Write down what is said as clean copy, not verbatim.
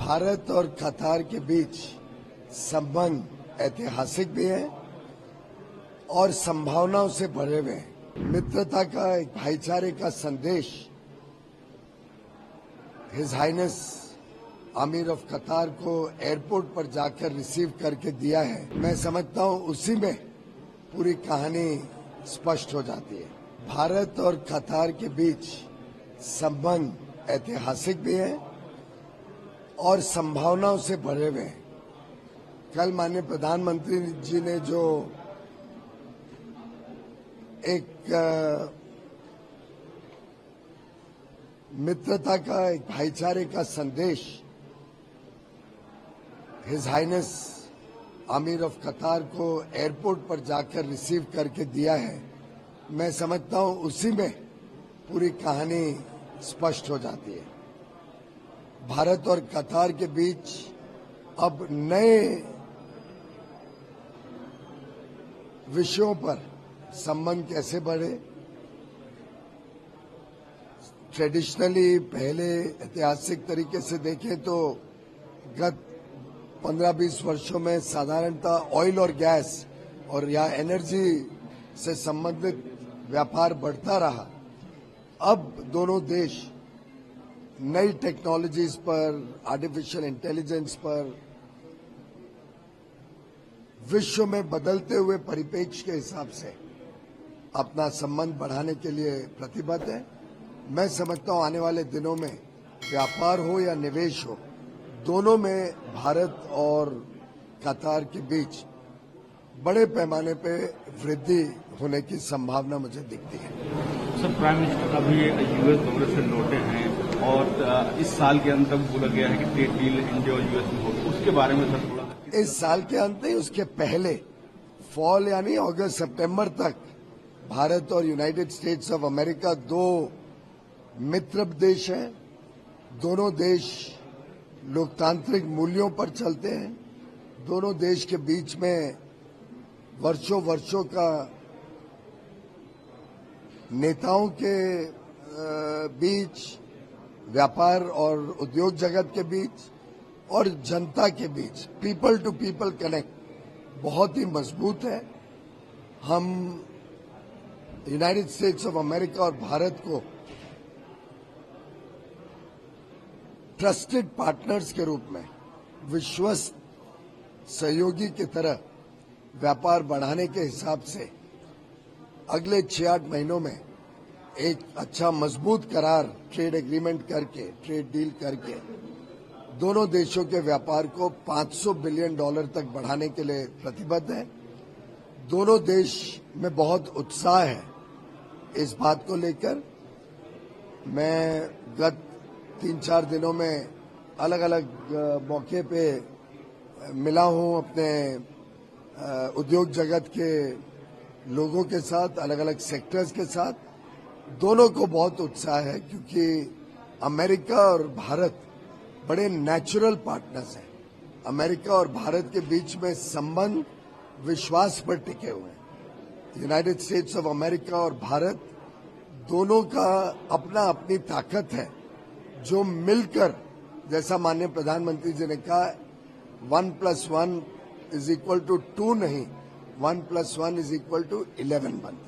भारत और कतार के बीच संबंध ऐतिहासिक भी है और संभावनाओं से भरे हुए हैं। मित्रता का, एक भाईचारे का संदेश हिज हाइनेस आमिर ऑफ कतार को एयरपोर्ट पर जाकर रिसीव करके दिया है। मैं समझता हूं उसी में पूरी कहानी स्पष्ट हो जाती है। भारत और कतार के बीच संबंध ऐतिहासिक भी है और संभावनाओं से भरे हुए हैं। कल माननीय प्रधानमंत्री जी ने जो एक मित्रता का, एक भाईचारे का संदेश हिज हाइनेस आमिर ऑफ कतार को एयरपोर्ट पर जाकर रिसीव करके दिया है। मैं समझता हूं उसी में पूरी कहानी स्पष्ट हो जाती है। भारत और कतार के बीच अब नए विषयों पर संबंध कैसे बढ़े। ट्रेडिशनली पहले ऐतिहासिक तरीके से देखें तो गत 15-20 वर्षों में साधारणतः ऑयल और गैस और या एनर्जी से संबंधित व्यापार बढ़ता रहा। अब दोनों देश नई टेक्नोलॉजीज पर, आर्टिफिशियल इंटेलिजेंस पर, विश्व में बदलते हुए परिप्रेक्ष्य के हिसाब से अपना संबंध बढ़ाने के लिए प्रतिबद्ध है। मैं समझता हूं आने वाले दिनों में व्यापार हो या निवेश हो, दोनों में भारत और कतार के बीच बड़े पैमाने पे वृद्धि होने की संभावना मुझे दिखती है। सर, प्राइम मिनिस्टर अभी यूएस दौरे से लौटे हैं और इस साल के अंत तक बोला गया है कि ट्रेड डील इंडिया और यूएस में होगी। उसके बारे में सर थोड़ा इस साल के अंत नहीं, उसके पहले फॉल यानी अगस्त सितंबर तक भारत और यूनाइटेड स्टेट्स ऑफ अमेरिका दो मित्र देश हैं। दोनों देश लोकतांत्रिक मूल्यों पर चलते हैं। दोनों देश के बीच में वर्षों का नेताओं के बीच, व्यापार और उद्योग जगत के बीच और जनता के बीच पीपल टू पीपल कनेक्ट बहुत ही मजबूत है। हम यूनाइटेड स्टेट्स ऑफ अमेरिका और भारत को ट्रस्टेड पार्टनर्स के रूप में, विश्वस्त सहयोगी की तरह व्यापार बढ़ाने के हिसाब से अगले 6-8 महीनों में एक अच्छा मजबूत करार, ट्रेड एग्रीमेंट करके, ट्रेड डील करके दोनों देशों के व्यापार को $500 बिलियन तक बढ़ाने के लिए प्रतिबद्ध है। दोनों देश में बहुत उत्साह है इस बात को लेकर। मैं गत 3-4 दिनों में अलग अलग मौके पे मिला हूं अपने उद्योग जगत के लोगों के साथ, अलग अलग सेक्टर्स के साथ। दोनों को बहुत उत्साह है क्योंकि अमेरिका और भारत बड़े नेचुरल पार्टनर्स हैं। अमेरिका और भारत के बीच में संबंध विश्वास पर टिके हुए हैं। यूनाइटेड स्टेट्स ऑफ अमेरिका और भारत दोनों का अपनी ताकत है जो मिलकर, जैसा माननीय प्रधानमंत्री जी ने कहा, 1+1 = 2 नहीं, 1+1 = 11 बनता है।